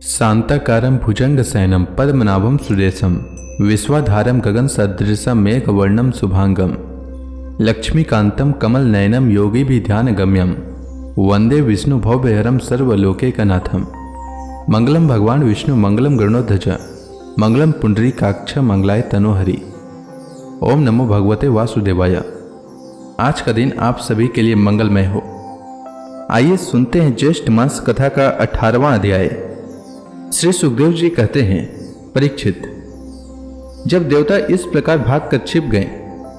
शांताकारं भुजंगशयनं पद्मनाभं सुरेशं विश्वाधारं गगनसदृशं मेघवर्णं शुभांगं लक्ष्मीकान्तं कमलनयनं योगिभिध्यानगम्यं वंदे विष्णुभवभयहरं सर्वलोकैकनाथं। मंगलम भगवान विष्णु मंगलम गरुड़ध्वज मंगलम पुंडरीकाक्ष मंगलाय तनोहरि। ओम नमो भगवते वासुदेवाय। आज का दिन आप सभी के लिए मंगलमय हो। आइए सुनते हैं ज्येष्ठ मास कथा का 18वां अध्याय। श्री सुखदेव जी कहते हैं, परीक्षित, जब देवता इस प्रकार भागकर छिप गए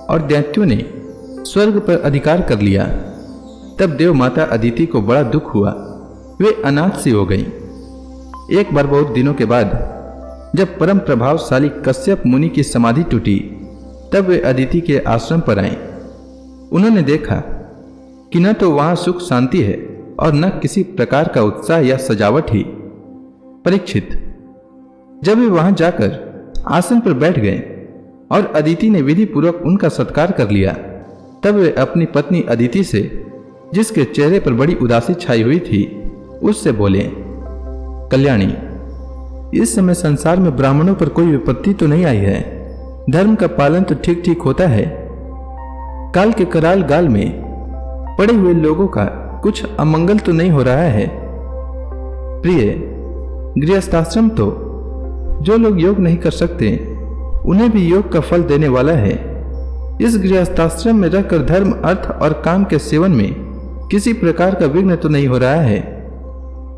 और दैत्यों ने स्वर्ग पर अधिकार कर लिया, तब देव माता अदिति को बड़ा दुख हुआ। वे अनाथ सी हो गईं। एक बार बहुत दिनों के बाद जब परम प्रभावशाली कश्यप मुनि की समाधि टूटी, तब वे अदिति के आश्रम पर आए। उन्होंने देखा कि न तो वहां सुख शांति है और न किसी प्रकार का उत्साह या सजावट ही। परीक्षित, जब वे वहां जाकर आसन पर बैठ गए और अदिति ने विधि पूर्वक उनका सत्कार कर लिया, तब वे अपनी पत्नी अदिति से, जिसके चेहरे पर बड़ी उदासी छाई हुई थी, उससे बोले, कल्याणी, इस समय संसार में ब्राह्मणों पर कोई विपत्ति तो नहीं आई है। धर्म का पालन तो ठीक ठीक होता है। काल के कराल गाल में पड़े हुए लोगों का कुछ अमंगल तो नहीं हो रहा है। प्रिय, गृहस्थाश्रम तो जो लोग योग नहीं कर सकते उन्हें भी योग का फल देने वाला है। इस गृहस्थाश्रम में रहकर धर्म, अर्थ और काम के सेवन में किसी प्रकार का विघ्न तो नहीं हो रहा है।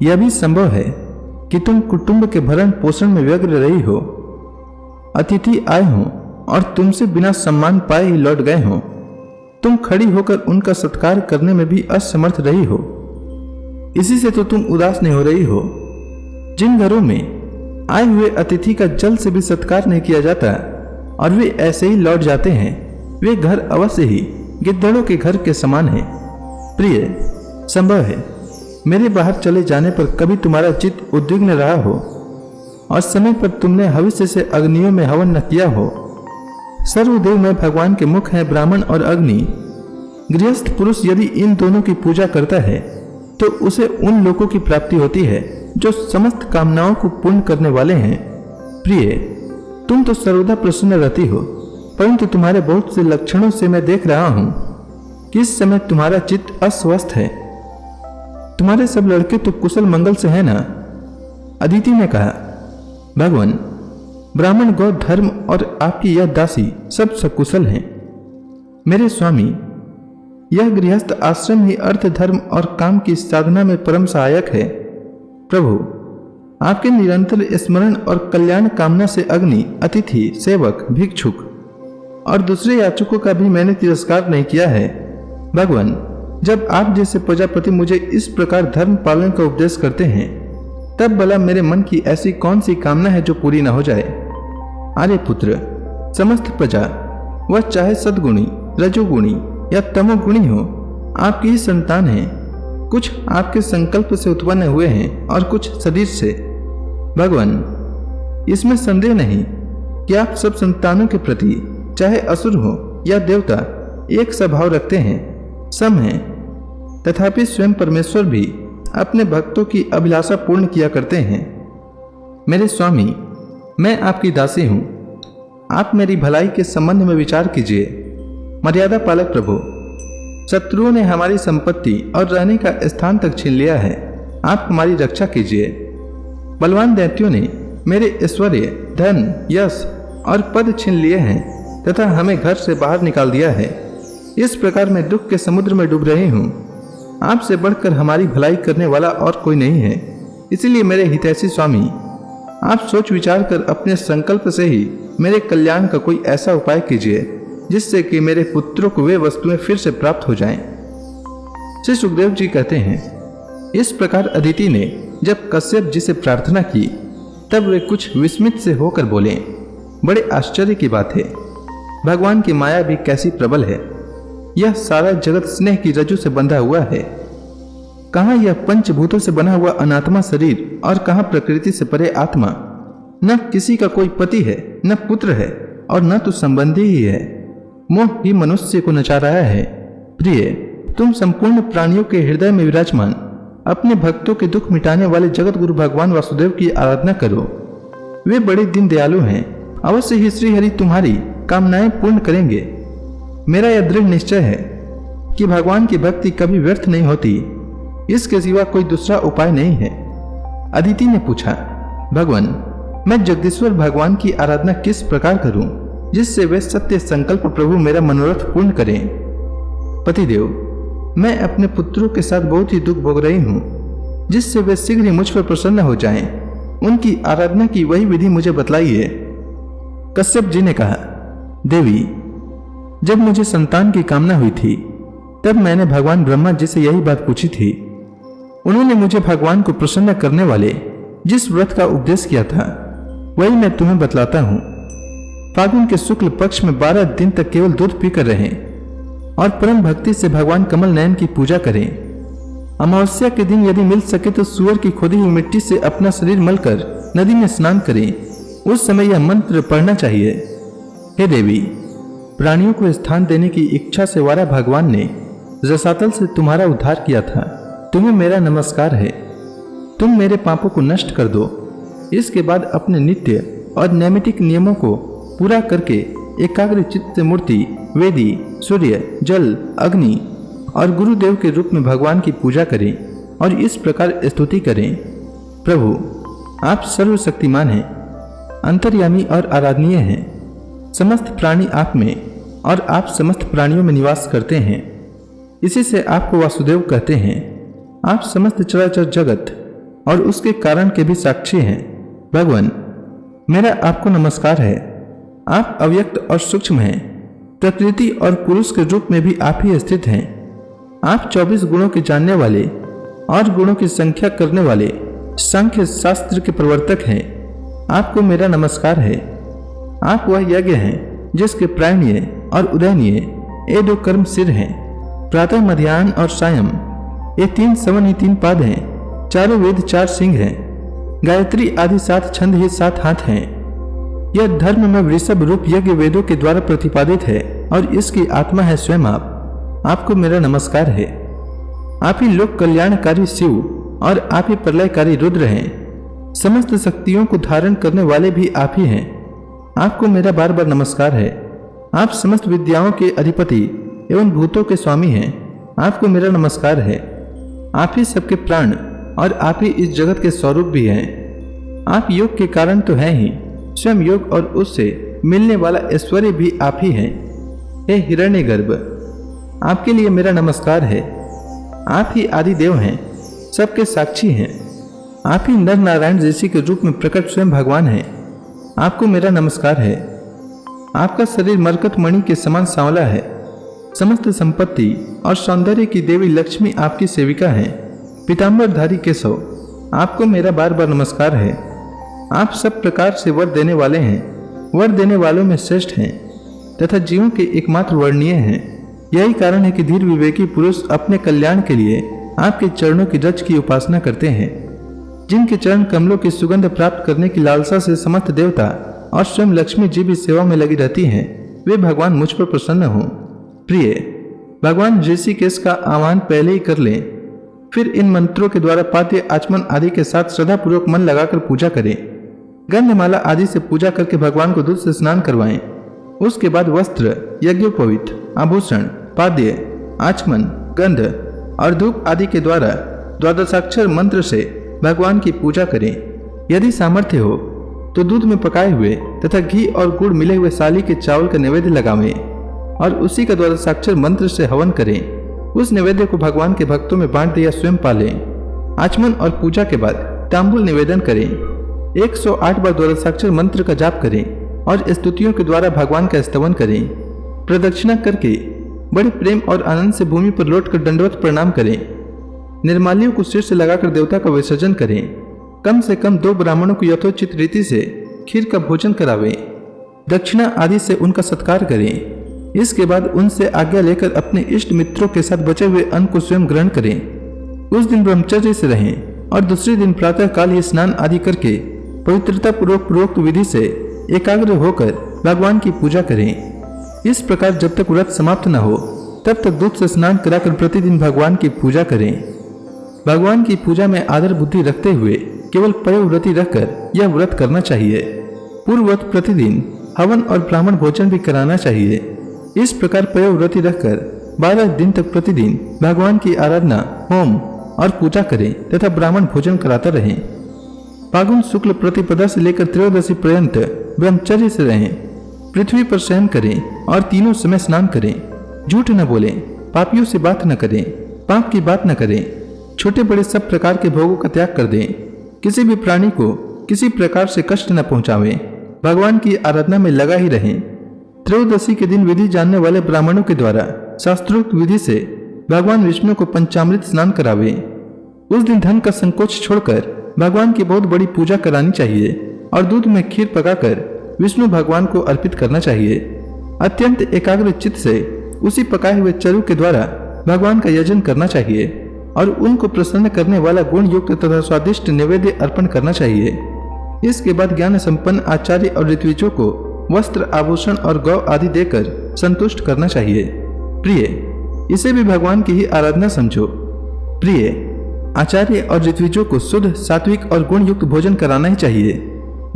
यह भी संभव है कि तुम कुटुंब के भरण पोषण में व्यग्र रही हो, अतिथि आए हों और तुमसे बिना सम्मान पाए ही लौट गए हों। तुम खड़ी होकर उनका सत्कार करने में भी असमर्थ रही हो। इसी से तो तुम उदास नहीं हो रही हो। जिन घरों में आए हुए अतिथि का जल से भी सत्कार नहीं किया जाता और वे ऐसे ही लौट जाते हैं, वे घर अवश्य ही गिद्धड़ों के घर के समान हैं। प्रिय, संभव है मेरे बाहर चले जाने पर कभी तुम्हारा चित्त उद्विग्न रहा हो और समय पर तुमने भविष्य से अग्नियों में हवन न किया हो। सर्वदेव में भगवान के मुख हैं ब्राह्मण और अग्नि। गृहस्थ पुरुष यदि इन दोनों की पूजा करता है तो उसे उन लोगों की प्राप्ति होती है जो समस्त कामनाओं को पूर्ण करने वाले हैं। प्रिय, तुम तो सर्वदा प्रसन्न रहती हो, परंतु तुम्हारे बहुत से लक्षणों से मैं देख रहा हूं कि इस समय तुम्हारा चित्त अस्वस्थ है। तुम्हारे सब लड़के तो कुशल मंगल से हैं ना? अदिति ने कहा, भगवान, ब्राह्मण, गौ, धर्म और आपकी यह दासी सब सकुशल हैं। मेरे स्वामी, यह गृहस्थ आश्रम ही अर्थ, धर्म और काम की साधना में परम सहायक है। प्रभु, आपके निरंतर स्मरण और कल्याण कामना से अग्नि, अतिथि, सेवक, भिक्षुक और दूसरे याचकों का भी मैंने तिरस्कार नहीं किया है। भगवान, जब आप जैसे प्रजापति मुझे इस प्रकार धर्म पालन का उपदेश करते हैं, तब भला मेरे मन की ऐसी कौन सी कामना है जो पूरी न हो जाए। आर्यपुत्र, समस्त प्रजा, वह चाहे सद्गुणी, रजोगुणी या तमोगुणी हो, आपकी ही संतान है। कुछ आपके संकल्प से उत्पन्न हुए हैं और कुछ शरीर से। भगवान, इसमें संदेह नहीं कि आप सब संतानों के प्रति, चाहे असुर हो या देवता, एक स्वभाव रखते हैं, सम हैं। तथापि स्वयं परमेश्वर भी अपने भक्तों की अभिलाषा पूर्ण किया करते हैं। मेरे स्वामी, मैं आपकी दासी हूं। आप मेरी भलाई के संबंध में विचार कीजिए। मर्यादा पालक प्रभु, शत्रुओं ने हमारी संपत्ति और रहने का स्थान तक छीन लिया है। आप हमारी रक्षा कीजिए। बलवान दैत्यों ने मेरे ऐश्वर्य, धन, यश और पद छीन लिए हैं तथा हमें घर से बाहर निकाल दिया है। इस प्रकार मैं दुख के समुद्र में डूब रही हूँ। आपसे बढ़कर हमारी भलाई करने वाला और कोई नहीं है। इसलिए मेरे हितैषी स्वामी, आप सोच विचार कर अपने संकल्प से ही मेरे कल्याण का कोई ऐसा उपाय कीजिए जिससे कि मेरे पुत्रों को वे वस्तुएं फिर से प्राप्त हो जाएं। श्री सुखदेव जी कहते हैं, इस प्रकार अदिति ने जब कश्यप जी से प्रार्थना की, तब वे कुछ विस्मित से होकर बोले, बड़े आश्चर्य की बात है। भगवान की माया भी कैसी प्रबल है। यह सारा जगत स्नेह की रज्जु से बंधा हुआ है। कहाँ यह पंचभूतों से बना हुआ अनात्मा शरीर और कहाँ प्रकृति से परे आत्मा। न किसी का कोई पति है, न पुत्र है और न तो संबंधी ही है। मोह ही मनुष्य को नचा रहा है। प्रिय, तुम संपूर्ण प्राणियों के हृदय में विराजमान अपने भक्तों के दुख मिटाने वाले जगत गुरु भगवान वासुदेव की आराधना करो। वे बड़े दीन दयालु हैं, अवश्य ही श्रीहरि तुम्हारी कामनाएं पूर्ण करेंगे। मेरा यह दृढ़ निश्चय है कि भगवान की भक्ति कभी व्यर्थ नहीं होती, इसके सिवा कोई दूसरा उपाय नहीं है। अदिति ने पूछा, भगवान, मैं जगदीश्वर भगवान की आराधना किस प्रकार करूं जिससे वे सत्य संकल्प प्रभु मेरा मनोरथ पूर्ण करें? पतिदेव, मैं अपने पुत्रों के साथ बहुत ही दुख भोग रही हूँ, जिससे वे शीघ्र ही मुझ पर प्रसन्न हो जाएं। उनकी आराधना की वही विधि मुझे बतलाइए। कश्यप जी ने कहा, देवी, जब मुझे संतान की कामना हुई थी तब मैंने भगवान ब्रह्मा जी से यही बात पूछी थी। उन्होंने मुझे भगवान को प्रसन्न करने वाले जिस व्रत का उपदेश किया था वही मैं तुम्हें बतलाता हूँ। फागुन के शुक्ल पक्ष में 12 दिन तक केवल दूध पीकर रहें और परम भक्ति से भगवान कमल नयन की पूजा करें। अमावस्या के दिन यदि मिल सके तो सूअर की खोदी हुई मिट्टी से अपना शरीर मलकर नदी में स्नान करें। उस समय यह मंत्र पढ़ना चाहिए, हे देवी, प्राणियों को स्थान देने की इच्छा से वारा भगवान ने रसातल से तुम्हारा उद्धार किया था। तुम्हें मेरा नमस्कार है। तुम मेरे पापों को नष्ट कर दो। इसके बाद अपने नित्य और नैमितिक नियमों को पूरा करके एकाग्र चित्त से मूर्ति, वेदी, सूर्य, जल, अग्नि और गुरुदेव के रूप में भगवान की पूजा करें और इस प्रकार स्तुति करें, प्रभु, आप सर्वशक्तिमान हैं, अंतर्यामी और आराधनीय हैं। समस्त प्राणी आप में और आप समस्त प्राणियों में निवास करते हैं। इसी से आपको वासुदेव कहते हैं। आप समस्त चराचर जगत और उसके कारण के भी साक्षी हैं। भगवान, मेरा आपको नमस्कार है। आप अव्यक्त और सूक्ष्म हैं। प्रकृति और पुरुष के रूप में भी आप ही स्थित हैं। आप 24 गुणों के जानने वाले और गुणों की संख्या करने वाले सांख्य शास्त्र के प्रवर्तक हैं। आपको मेरा नमस्कार है। आप वह यज्ञ हैं जिसके प्रायणीय और उदयनीय ये 2 कर्म सिर हैं। प्रातः, मध्याह्न और सायं ये 3 सवन ही 3 पाद हैं। चारों वेद 4 सिंह हैं। गायत्री आदि 7 छंद ही 7 हाथ हैं। यह धर्म में वृषभ रूप यज्ञ वेदों के द्वारा प्रतिपादित है और इसकी आत्मा है स्वयं आप। आपको मेरा नमस्कार है। आप ही लोक कल्याणकारी शिव और आप ही प्रलयकारी रुद्र हैं। समस्त शक्तियों को धारण करने वाले भी आप ही हैं। आपको मेरा बार बार नमस्कार है। आप समस्त विद्याओं के अधिपति एवं भूतों के स्वामी हैं। आपको मेरा नमस्कार है। आप ही सबके प्राण और आप ही इस जगत के स्वरूप भी हैं। आप योग के कारण तो हैं ही, स्वयं योग और उससे मिलने वाला ऐश्वर्य भी आप ही हैं। हे हिरण्यगर्भ, आपके लिए मेरा नमस्कार है। आप ही आदि देव हैं, सबके साक्षी हैं। आप ही नर नारायण ऋषि के रूप में प्रकट स्वयं भगवान हैं। आपको मेरा नमस्कार है। आपका शरीर मरकत मणि के समान सांवला है। समस्त संपत्ति और सौंदर्य की देवी लक्ष्मी आपकी सेविका हैं। पीताम्बरधारी केशव, आपको मेरा बार बार नमस्कार है। आप सब प्रकार से वर देने वाले हैं, वर देने वालों में श्रेष्ठ हैं तथा जीवों के एकमात्र वर्णीय हैं। यही कारण है कि धीर विवेकी पुरुष अपने कल्याण के लिए आपके चरणों की रज की उपासना करते हैं। जिनके चरण कमलों की सुगंध प्राप्त करने की लालसा से समस्त देवता और स्वयं लक्ष्मी जी भी सेवा में लगी रहती हैं, वे भगवान मुझ पर प्रसन्न हों। प्रिय भगवान ऋषिकेश का आह्वान पहले ही कर लें, फिर इन मंत्रों के द्वारा पाद्य, आचमन आदि के साथ श्रद्धापूर्वक मन लगाकर पूजा करें। गंधमाला आदि से पूजा करके भगवान को दूध से स्नान करवाएं। उसके बाद वस्त्र, यज्ञोपवीत, आभूषण, पाद्य, आचमन, गंध और धूप आदि के द्वारा द्वादशाक्षर मंत्र से भगवान की पूजा करें। यदि सामर्थ्य हो तो दूध में पकाए हुए तथा घी और गुड़ मिले हुए साली के चावल का नैवेद्य लगावें और उसी का द्वादशाक्षर मंत्र से हवन करें। उस नैवेद्य को भगवान के भक्तों में बांट दिया स्वयं पालें। आचमन और पूजा के बाद तांबुल निवेदन करें। 108 बार द्वादशाक्षर मंत्र का जाप करें और स्तुतियों के द्वारा भगवान का स्तवन करें। प्रदक्षिणा करके बड़े प्रेम और आनंद से भूमि पर लौटकर दंडवत प्रणाम करें। निर्माल्यों को सिर से लगाकर देवता का विसर्जन करें। कम से कम 2 ब्राह्मणों को यथोचित रीति से खीर का भोजन करावें। दक्षिणा आदि से उनका सत्कार करें। इसके बाद उनसे आज्ञा लेकर अपने इष्ट मित्रों के साथ बचे हुए अन्न को स्वयं ग्रहण करें। उस दिन ब्रह्मचर्य से रहें और दूसरे दिन प्रातः काल ही स्नान आदि करके पवित्रता पूर्वक विधि से एकाग्र होकर भगवान की पूजा करें। इस प्रकार जब तक व्रत समाप्त न हो तब तक दूध से स्नान कराकर प्रतिदिन भगवान की पूजा करें। भगवान की पूजा में आदर बुद्धि रखते हुए केवल पयोव्रती रहकर यह व्रत करना चाहिए। पूर्ववत प्रतिदिन हवन और ब्राह्मण भोजन भी कराना चाहिए। इस प्रकार पयोव्रती रहकर 12 दिन तक प्रतिदिन भगवान की आराधना, होम और पूजा करें तथा ब्राह्मण भोजन कराता रहें। फागुन शुक्ल प्रतिपदा से लेकर त्रयोदशी पर्यंत ब्रह्मचर्य से रहें। पृथ्वी पर शयन करें और तीनों समय स्नान करें। झूठ न बोलें, पापियों से बात न करें, पाप की बात न करें। छोटे बड़े सब प्रकार के भोगों का त्याग कर दें। किसी भी प्राणी को किसी प्रकार से कष्ट न पहुंचावें। भगवान की आराधना में लगा ही रहें। त्रयोदशी के दिन विधि जानने वाले ब्राह्मणों के द्वारा शास्त्रोक्त विधि से भगवान विष्णु को पंचामृत स्नान करावें। उस दिन धन का संकोच छोड़कर भगवान की बहुत बड़ी पूजा करानी चाहिए और दूध में खीर पकाकर विष्णु भगवान को अर्पित करना चाहिए। अत्यंत एकाग्र चित्त से उसी पकाए हुए चरु के द्वारा भगवान का यजन करना चाहिए और उनको प्रसन्न करने वाला गुण युक्त तथा स्वादिष्ट नैवेद्य अर्पण करना चाहिए। इसके बाद ज्ञान संपन्न आचार्य और ऋत्विजों को वस्त्र, आभूषण और गौ आदि देकर संतुष्ट करना चाहिए। प्रिय, इसे भी भगवान की ही आराधना समझो। प्रिय, आचार्य और ऋत्विजों को शुद्ध, सात्विक और गुण युक्त भोजन कराना ही चाहिए।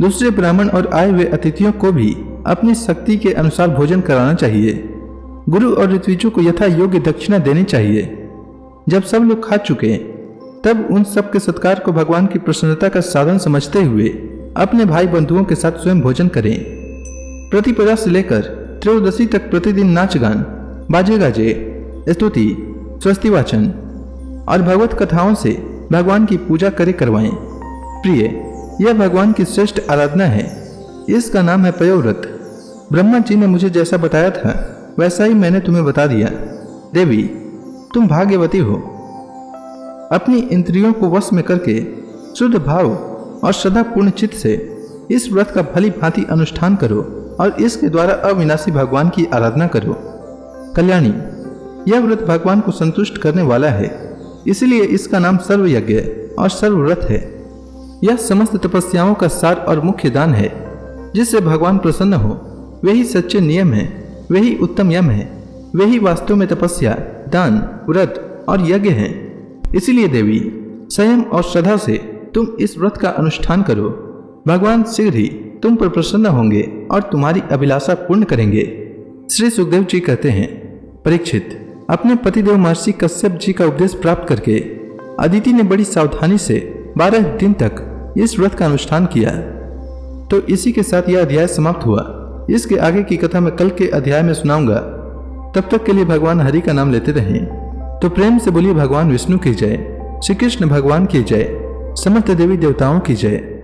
दूसरे ब्राह्मण और आए हुए अतिथियों को भी अपनी शक्ति के अनुसार भोजन कराना चाहिए। गुरु और ऋत्विजों को यथा योग्य दक्षिणा देनी चाहिए। जब सब लोग खा चुके तब उन सब के सत्कार को भगवान की प्रसन्नता का साधन समझते हुए अपने भाई बंधुओं के साथ स्वयं भोजन करें। प्रतिपदा से लेकर त्रयोदशी तक प्रतिदिन नाच गान, बाजे गाजे, स्तुति, स्वस्ति वाचन और भगवत कथाओं से भगवान की पूजा करे करवाएं। प्रिय, यह भगवान की श्रेष्ठ आराधना है। इसका नाम है पयोव्रत। ब्रह्मा जी ने मुझे जैसा बताया था वैसा ही मैंने तुम्हें बता दिया। देवी, तुम भाग्यवती हो। अपनी इंद्रियों को वश में करके शुद्ध भाव और श्रद्धापूर्ण चित्त से इस व्रत का भली भांति अनुष्ठान करो और इसके द्वारा अविनाशी भगवान की आराधना करो। कल्याणी, यह व्रत भगवान को संतुष्ट करने वाला है, इसलिए इसका नाम सर्वयज्ञ और सर्वव्रत है। यह समस्त तपस्याओं का सार और मुख्य दान है। जिससे भगवान प्रसन्न हो वही सच्चे नियम है, वही उत्तम यम है, वही वास्तव में तपस्या, दान, व्रत और यज्ञ है। इसलिए देवी, संयम और श्रद्धा से तुम इस व्रत का अनुष्ठान करो। भगवान शीघ्र ही तुम पर प्रसन्न होंगे और तुम्हारी अभिलाषा पूर्ण करेंगे। श्री सुखदेव जी कहते हैं, परीक्षित, अपने पतिदेव महर्षि कश्यप जी का उपदेश प्राप्त करके अदिति ने बड़ी सावधानी से 12 दिन तक इस व्रत का अनुष्ठान किया। तो इसी के साथ यह अध्याय समाप्त हुआ। इसके आगे की कथा मैं कल के अध्याय में सुनाऊंगा। तब तक के लिए भगवान हरि का नाम लेते रहें। तो प्रेम से बोलिए भगवान विष्णु की जय, श्री कृष्ण भगवान की जय, समस्त देवी देवताओं की जय।